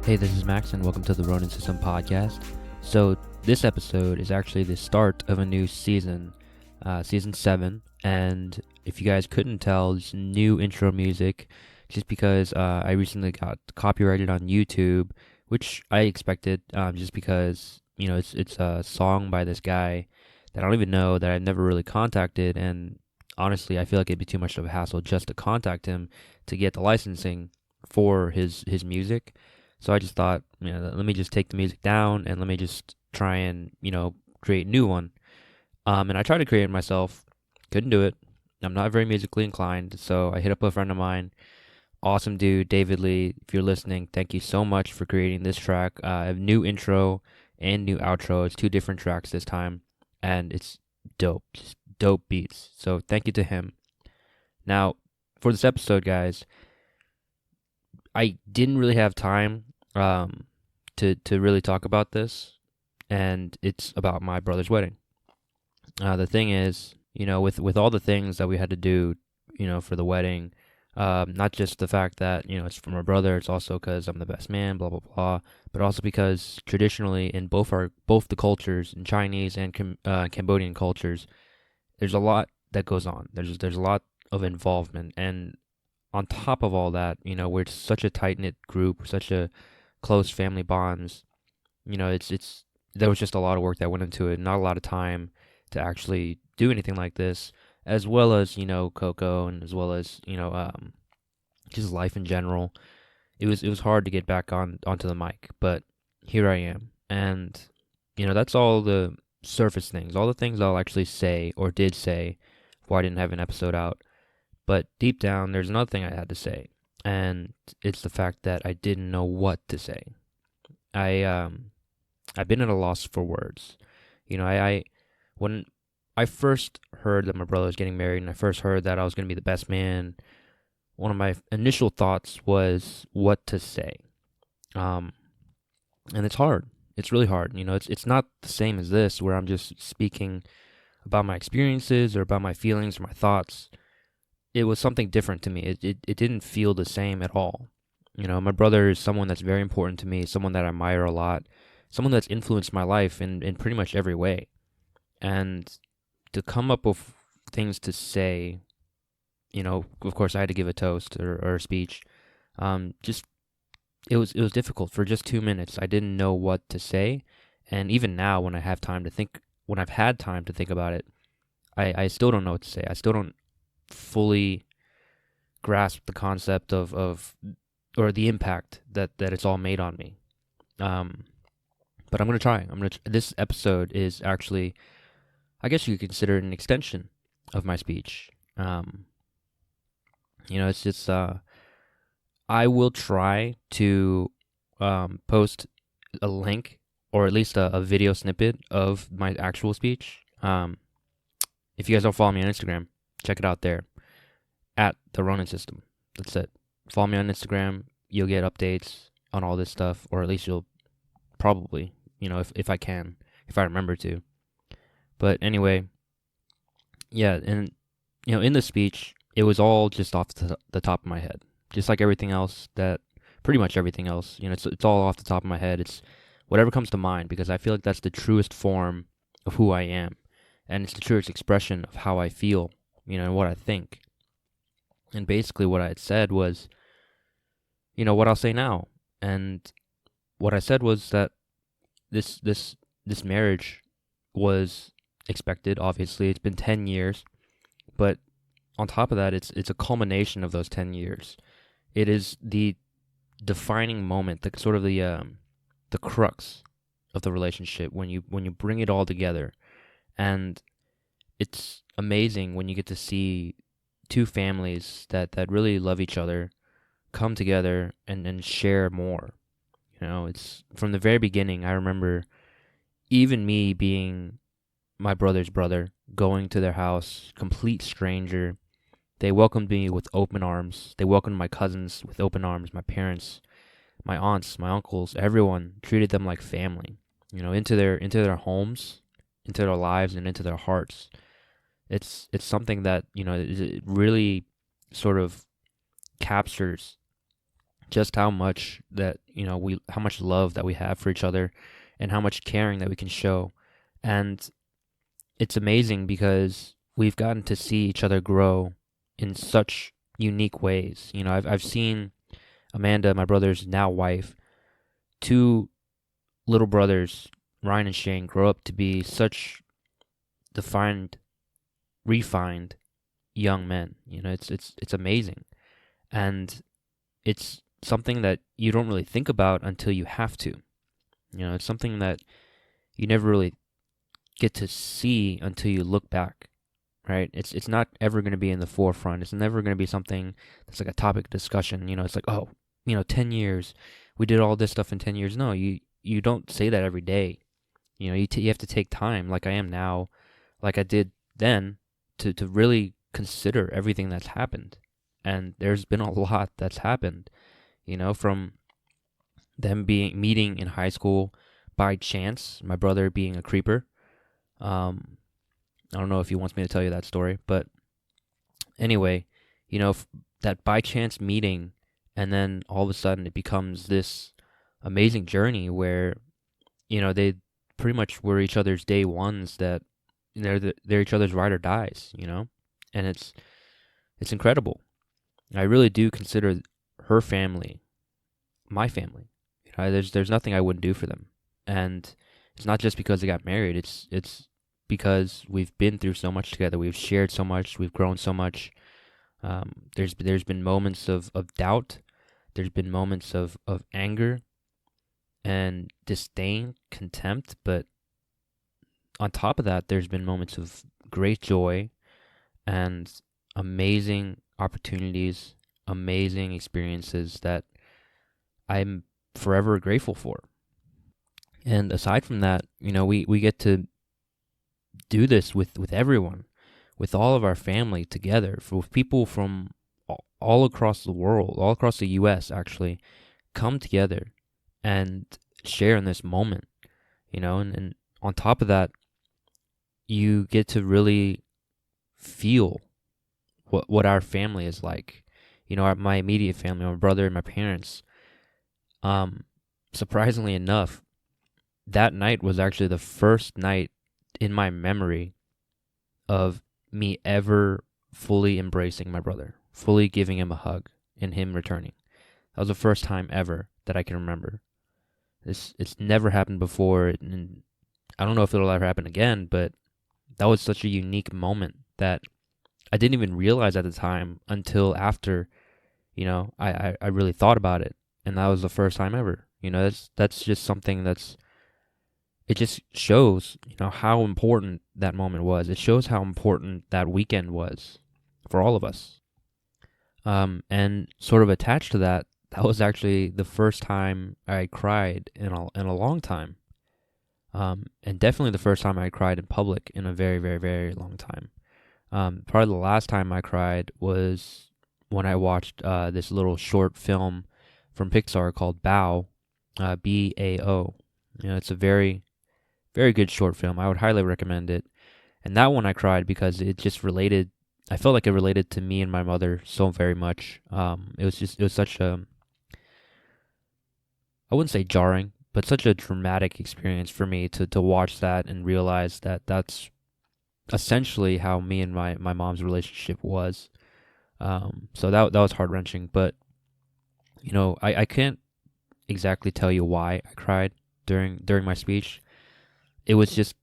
Hey, this is Max, and welcome to the Ronin System podcast. So, this episode is actually the start of a new season, season 7. And if you guys couldn't tell, it's new intro music just because I recently got copyrighted on YouTube, which I expected just because, it's a song by this guy that I don't even know, that I've never really contacted. And honestly, I feel like it'd be too much of a hassle just to contact him to get the licensing for his music. So I just thought, let me just take the music down and let me just try and, create a new one. And I tried to create it myself. Couldn't do it. I'm not very musically inclined. So I hit up a friend of mine. Awesome dude, David Lee. If you're listening, thank you so much for creating this track. I have new intro and new outro. It's 2 different tracks this time. And it's dope. Just dope beats. So thank you to him. Now, for this episode, guys, I didn't really have time to really talk about this, and it's about my brother's wedding. The thing is, with all the things that we had to do, for the wedding, not just the fact that it's for my brother, it's also because I'm the best man, blah blah blah, but also because traditionally in both the cultures, in Chinese and Cambodian cultures, there's a lot that goes on. There's a lot of involvement, and on top of all that, we're such a tight knit group, such a close family bonds. It's there was just a lot of work that went into it, not a lot of time to actually do anything like this, as well as Coco, and as well as just life in general. It was hard to get back onto the mic, but here I am, and that's all the surface things, all the things I'll actually say or did say why I didn't have an episode out. But deep down, there's another thing I had to say, and it's the fact that I didn't know what to say. I've been at a loss for words. I when I first heard that my brother was getting married, and I first heard that I was going to be the best man, one of my initial thoughts was what to say. And it's hard. It's really hard. It's not the same as this, where I'm just speaking about my experiences or about my feelings or my thoughts. It was something different to me. It didn't feel the same at all. My brother is someone that's very important to me, someone that I admire a lot, someone that's influenced my life in pretty much every way. And to come up with things to say, of course I had to give a toast or a speech. Just it was difficult for just 2 minutes. I didn't know what to say, and even now when I've had time to think about it, I still don't know what to say. I still don't fully grasp the concept of or the impact that it's all made on me. But I'm gonna try. This episode is actually, I guess you could consider it an extension of my speech. It's just I will try to post a link or at least a video snippet of my actual speech. If you guys don't follow me on Instagram, check it out there, at the Ronin System. That's it. Follow me on Instagram. You'll get updates on all this stuff, or at least you'll probably, if I can, if I remember to. But anyway, yeah, and in the speech, it was all just off the top of my head, just like everything else. Pretty much everything else, it's all off the top of my head. It's whatever comes to mind, because I feel like that's the truest form of who I am, and it's the truest expression of how I feel, and what I think. And basically what I had said was, what I'll say now. And what I said was that this marriage was expected. Obviously, it's been 10 years, but on top of that, it's a culmination of those 10 years. It is the defining moment, the sort of the crux of the relationship when you bring it all together. And it's amazing when you get to see 2 families that really love each other come together and share more. It's from the very beginning. I remember even me being my brother's brother, going to their house, complete stranger. They welcomed me with open arms. They welcomed my cousins with open arms, my parents, my aunts, my uncles, everyone treated them like family, into their homes, into their lives, and into their hearts. It's something that, it really sort of captures just how much that, how much love that we have for each other and how much caring that we can show. And it's amazing because we've gotten to see each other grow in such unique ways. I've seen Amanda, my brother's now wife, two little brothers, Ryan and Shane, grow up to be such defined, refined young men. It's amazing. And it's something that you don't really think about until you have to. It's something that you never really get to see until you look back, right? It's not ever going to be in the forefront. It's never going to be something that's like a topic of discussion. It's like, oh, 10 years, we did all this stuff in 10 years. No, you don't say that every day. You have to take time, like I am now, like I did then, to really consider everything that's happened. And there's been a lot that's happened, from them being meeting in high school by chance, my brother being a creeper. Um, I don't know if he wants me to tell you that story, but anyway, that by chance meeting, and then all of a sudden it becomes this amazing journey where, they pretty much were each other's day ones, that they're each other's ride or dies, and it's incredible. I really do consider her family my family. There's nothing I wouldn't do for them, and it's not just because they got married. It's because we've been through so much together. We've shared so much. We've grown so much. There's been moments of doubt. There's been moments of anger and disdain, contempt. But on top of that, there's been moments of great joy and amazing opportunities, amazing experiences that I'm forever grateful for. And aside from that, we get to do this with everyone, with all of our family together, with people from all across the world, all across the US actually, come together and share in this moment, and on top of that, you get to really feel what our family is like. My immediate family, my brother and my parents. Surprisingly enough, that night was actually the first night in my memory of me ever fully embracing my brother, fully giving him a hug, and him returning. That was the first time ever that I can remember. It's never happened before, and I don't know if it'll ever happen again, but that was such a unique moment that I didn't even realize at the time until after, I really thought about it, and that was the first time ever. That's just something it just shows, how important that moment was. It shows how important that weekend was for all of us. And sort of attached to that, that was actually the first time I cried in a long time. And definitely the first time I cried in public in a very, very, very long time. Probably the last time I cried was when I watched this little short film from Pixar called Bao, Bao. It's a very, very good short film. I would highly recommend it. And that one I cried because it just related. I felt like it related to me and my mother so very much. It was such a, I wouldn't say jarring, but such a dramatic experience for me to watch that and realize that that's essentially how me and my mom's relationship was. So that was heart wrenching, but I can't exactly tell you why I cried during my speech. It was just,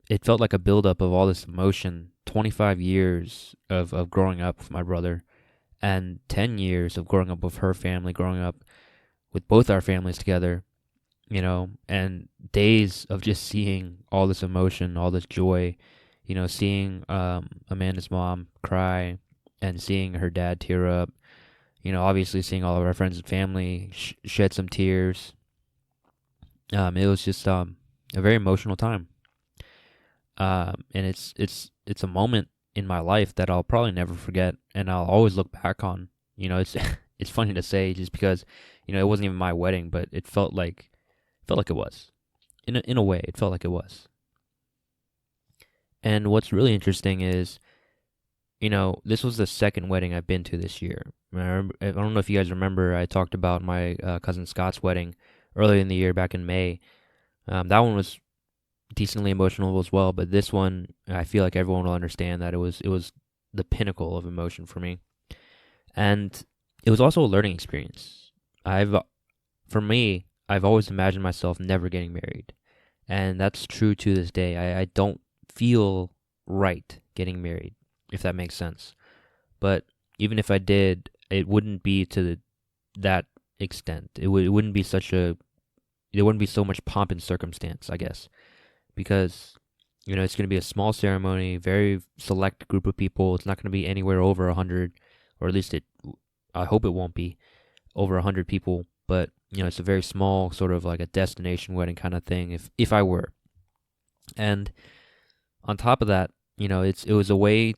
it felt like a buildup of all this emotion. 25 years of growing up with my brother, and 10 years of growing up with her family, growing up with both our families together, and days of just seeing all this emotion, all this joy, seeing Amanda's mom cry and seeing her dad tear up, obviously seeing all of our friends and family shed some tears. It was just a very emotional time. And it's a moment in my life that I'll probably never forget, and I'll always look back on. It's it's funny to say just because it wasn't even my wedding, but it felt like it was. In a way, it felt like it was. And what's really interesting is this was the second wedding I've been to this year. I don't know if you guys remember, I talked about my cousin Scott's wedding earlier in the year, back in May. That one was decently emotional as well, but this one, I feel like everyone will understand that it was the pinnacle of emotion for me, and it was also a learning experience. For me, I've always imagined myself never getting married, and that's true to this day. I don't feel right getting married, if that makes sense. But even if I did, it wouldn't be to that extent. It wouldn't be there wouldn't be so much pomp and circumstance, I guess, because it's going to be a small ceremony, very select group of people. It's not going to be anywhere over 100, or at least I hope it won't be over 100 people. But it's a very small, sort of like a destination wedding kind of thing. If I were, and on top of that, it was a way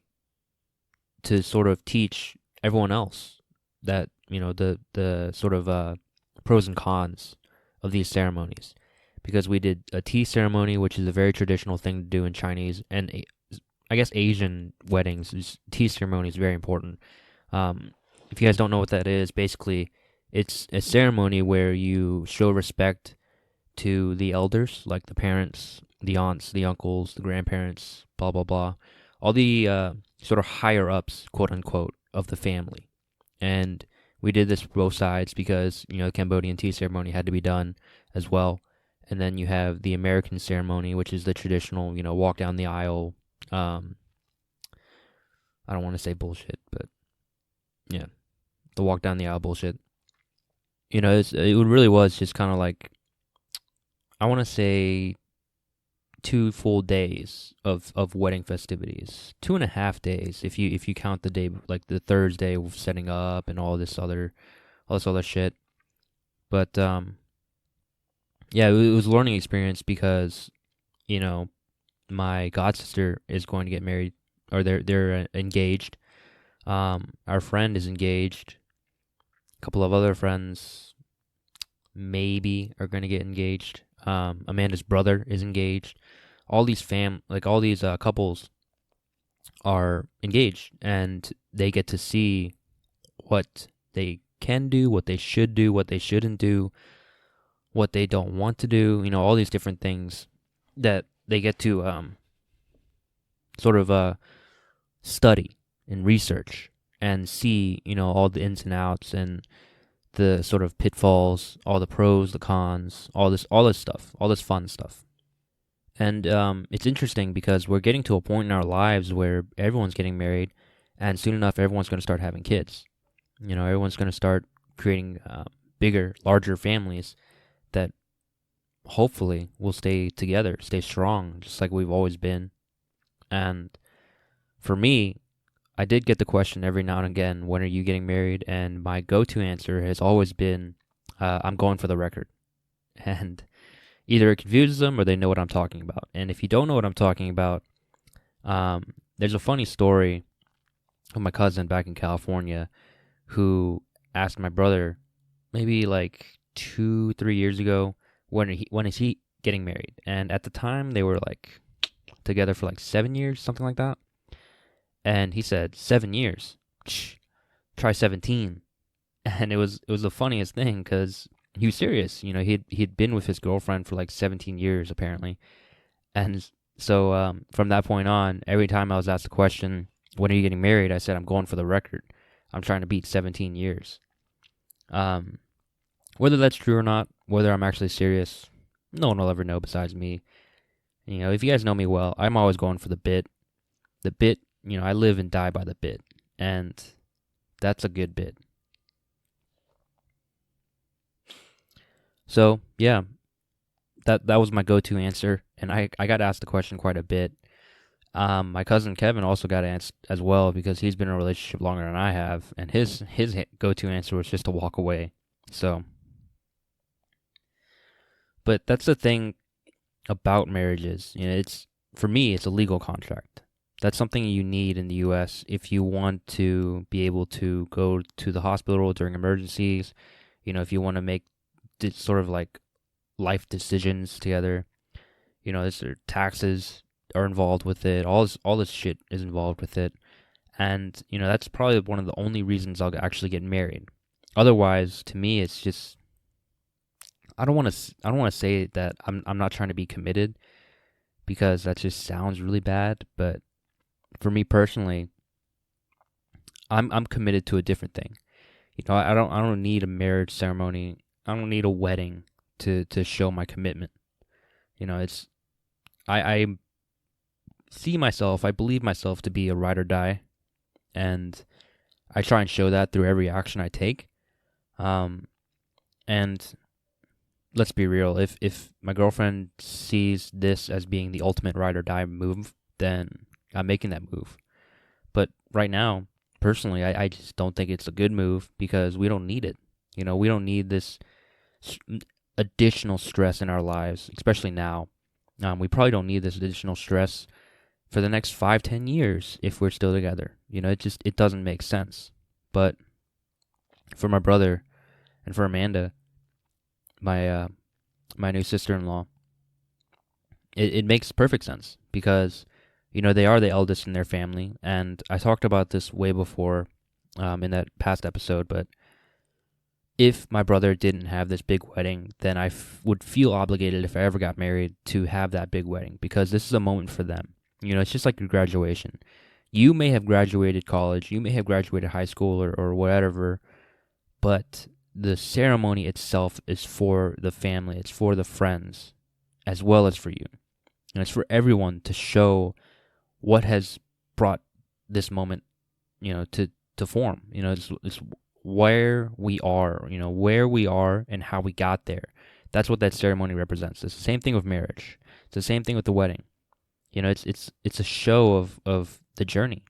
to sort of teach everyone else that the sort of pros and cons of these ceremonies, because we did a tea ceremony, which is a very traditional thing to do in Chinese and I guess Asian weddings. Tea ceremony is very important. If you guys don't know what that is, basically it's a ceremony where you show respect to the elders, like the parents, the aunts, the uncles, the grandparents, blah blah blah, all the sort of higher ups, quote unquote, of the family. And we did this for both sides because the Cambodian tea ceremony had to be done as well. And then you have the American ceremony, which is the traditional, walk down the aisle. I don't want to say bullshit, but yeah, the walk down the aisle bullshit. It really was just kind of like, I want to say 2 full days of wedding festivities, 2.5 days if you count the day, like the Thursday of setting up and all this other shit. But yeah, it was a learning experience because my god sister is going to get married, or they're engaged. Our friend is engaged. A couple of other friends maybe are going to get engaged. Amanda's brother is engaged. All these couples are engaged, and they get to see what they can do, what they should do, what they shouldn't do, what they don't want to do. All these different things that they get to sort of study and research and see. All the ins and outs and the sort of pitfalls, all the pros, the cons, all this stuff, all this fun stuff. And it's interesting because we're getting to a point in our lives where everyone's getting married, and soon enough, everyone's going to start having kids. Everyone's going to start creating bigger, larger families that hopefully will stay together, stay strong, just like we've always been. And for me, I did get the question every now and again, when are you getting married? And my go-to answer has always been, I'm going for the record. And either it confuses them or they know what I'm talking about. And if you don't know what I'm talking about, there's a funny story of my cousin back in California who asked my brother maybe like 2-3 years ago, when is he getting married? And at the time they were like together for like 7 years, something like that. And he said, 7 years? Try 17. And it was the funniest thing because he was serious. He'd been with his girlfriend for like 17 years apparently. And so from that point on, every time I was asked the question, when are you getting married? I said, I'm going for the record. I'm trying to beat 17 years. Whether that's true or not, whether I'm actually serious, no one will ever know besides me. If you guys know me well, I'm always going for the bit. The bit, I live and die by the bit. And that's a good bit. So, yeah, that was my go-to answer. And I got asked the question quite a bit. My cousin Kevin also got asked as well because he's been in a relationship longer than I have. And his go-to answer was just to walk away. So, but that's the thing about marriages. For me, it's a legal contract. That's something you need in the U.S. if you want to be able to go to the hospital during emergencies. If you want to make sort of like life decisions together. Taxes are involved with it. All this shit is involved with it. And, that's probably one of the only reasons I'll actually get married. Otherwise, to me, it's just, I don't want to say that I'm not trying to be committed, because that just sounds really bad. But for me personally, I'm committed to a different thing. I don't need a marriage ceremony. I don't need a wedding to show my commitment. It's I I believe myself to be a ride or die, and I try and show that through every action I take. And let's be real, if my girlfriend sees this as being the ultimate ride or die move, then I'm making that move. But right now, personally, I just don't think it's a good move, because we don't need it. We don't need this additional stress in our lives, especially now. We probably don't need this additional stress for the next 5-10 years if we're still together. It doesn't make sense. But for my brother and for Amanda, my new sister-in-law, it makes perfect sense, because they are the eldest in their family, and I talked about this way before in that past episode. But if my brother didn't have this big wedding, then I would feel obligated, if I ever got married, to have that big wedding, because this is a moment for them. It's just like your graduation. You may have graduated college, you may have graduated high school or whatever, but the ceremony itself is for the family, it's for the friends, as well as for you. And it's for everyone to show what has brought this moment, to form. It's where we are, and how we got there. That's what that ceremony represents. It's the same thing with marriage. It's the same thing with the wedding. It's a show of the journey.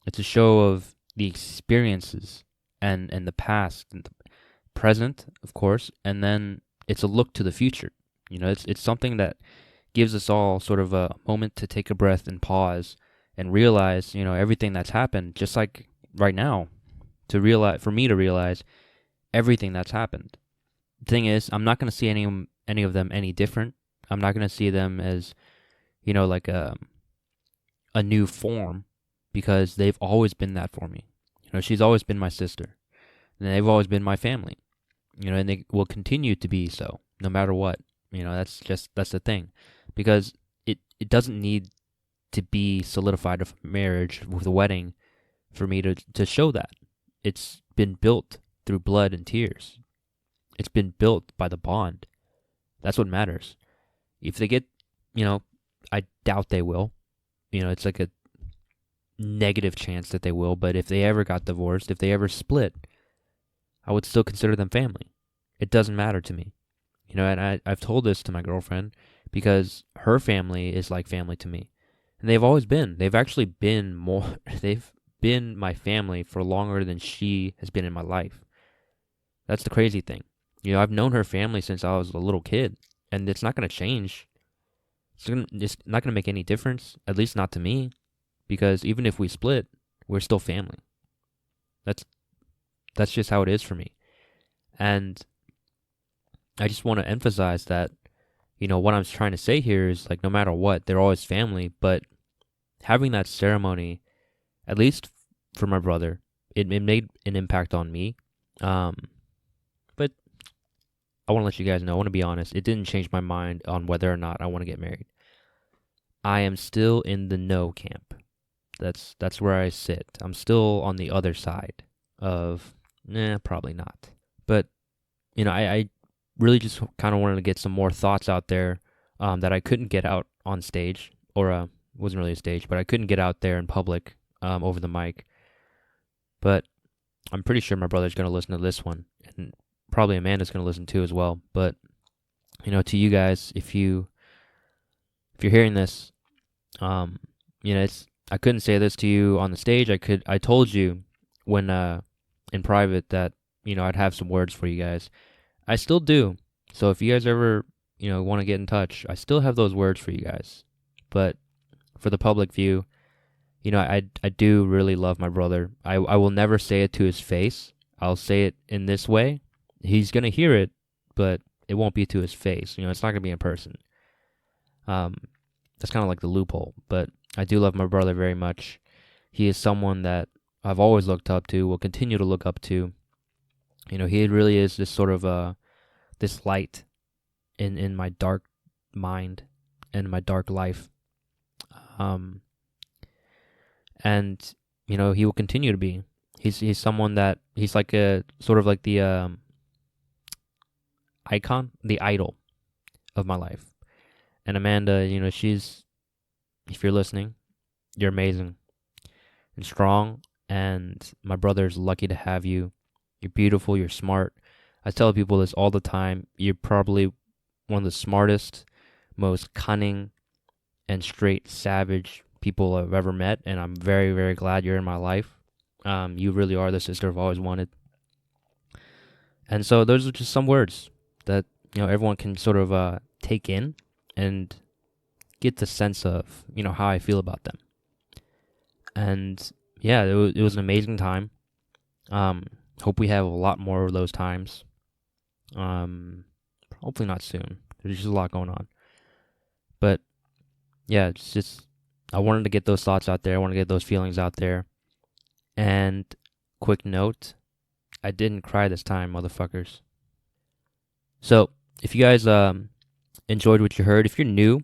It's a show of the experiences and the past and the present, of course, and then it's a look to the future. It's something that gives us all sort of a moment to take a breath and pause and realize, everything that's happened, just like right now, for me to realize everything that's happened. The thing is, I'm not going to see any of them any different. I'm not going to see them as, like a new form, because they've always been that for me. She's always been my sister, and they've always been my family. And they will continue to be so, no matter what. That's the thing, because it doesn't need to be solidified of marriage with a wedding for me to show that. It's been built through blood and tears. It's been built by the bond. That's what matters. If they get, I doubt they will. It's like a negative chance that they will, but if they ever got divorced, if they ever split, I would still consider them family. It doesn't matter to me. And I've told this to my girlfriend, because her family is like family to me. And they've always been. They've actually been more, they've been my family for longer than she has been in my life. That's the crazy thing. I've known her family since I was a little kid, and it's not going to change. It's not going to make any difference, at least not to me, because even if we split, we're still family. That's just how it is for me. And I just want to emphasize that, what I'm trying to say here is, like, no matter what, they're always family. But having that ceremony, at least for my brother, it made an impact on me. But I want to let you guys know, I want to be honest, it didn't change my mind on whether or not I want to get married. I am still in the no camp. That's where I sit. I'm still on the other side of, probably not. But, I really just kind of wanted to get some more thoughts out there that I couldn't get out on stage, or wasn't really a stage, but I couldn't get out there in public over the mic. But I'm pretty sure my brother's going to listen to this one, and probably Amanda's going to listen to as well. But, to you guys, if you're hearing this, I couldn't say this to you on the stage. I told you when in private that, I'd have some words for you guys. I still do. So if you guys ever, want to get in touch, I still have those words for you guys. But for the public view, I do really love my brother. I will never say it to his face. I'll say it in this way. He's going to hear it, but it won't be to his face. It's not going to be in person. That's kind of like the loophole. But I do love my brother very much. He is someone that I've always looked up to, will continue to look up to. You know, he really is this sort of this light in my dark mind and my dark life. And you know, he will continue to be. He's someone that he's like a sort of like the icon, the idol of my life. And Amanda, you know, she's, if you're listening, you're amazing and strong. And my brother's lucky to have you. You're beautiful. You're smart. I tell people this all the time. You're probably one of the smartest, most cunning, and straight savage people I've ever met. And I'm very, very glad you're in my life. You really are the sister I've always wanted. And so those are just some words that, you know, everyone can sort of take in and get the sense of, you know, how I feel about them. And yeah, it was an amazing time. Hope we have a lot more of those times. Hopefully not soon. There's just a lot going on. But yeah, it's just, I wanted to get those thoughts out there. I want to get those feelings out there. And quick note, I didn't cry this time, motherfuckers. So if you guys enjoyed what you heard, if you're new,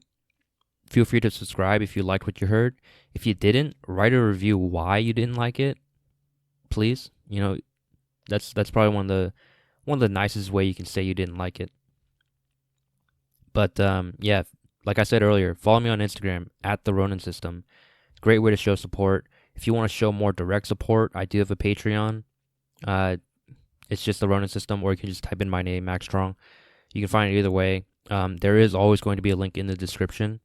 feel free to subscribe if you liked what you heard. If you didn't, write a review why you didn't like it, please. You know, that's probably one of the nicest way you can say you didn't like it. But yeah, like I said earlier, follow me on Instagram at the Ronin System. Great way to show support. If you want to show more direct support, I do have a Patreon. It's just the Ronin System, or you can just type in my name, Max Strong. You can find it either way. There is always going to be a link in the description.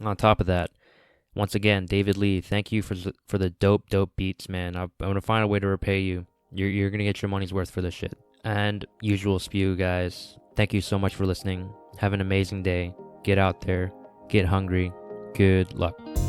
On top of that, once again, David Lee, thank you for the dope beats, man. I'm gonna find a way to repay you. You're gonna get your money's worth for this shit. And usual spew, guys. Thank you so much for listening. Have an amazing day. Get out there. Get hungry. Good luck.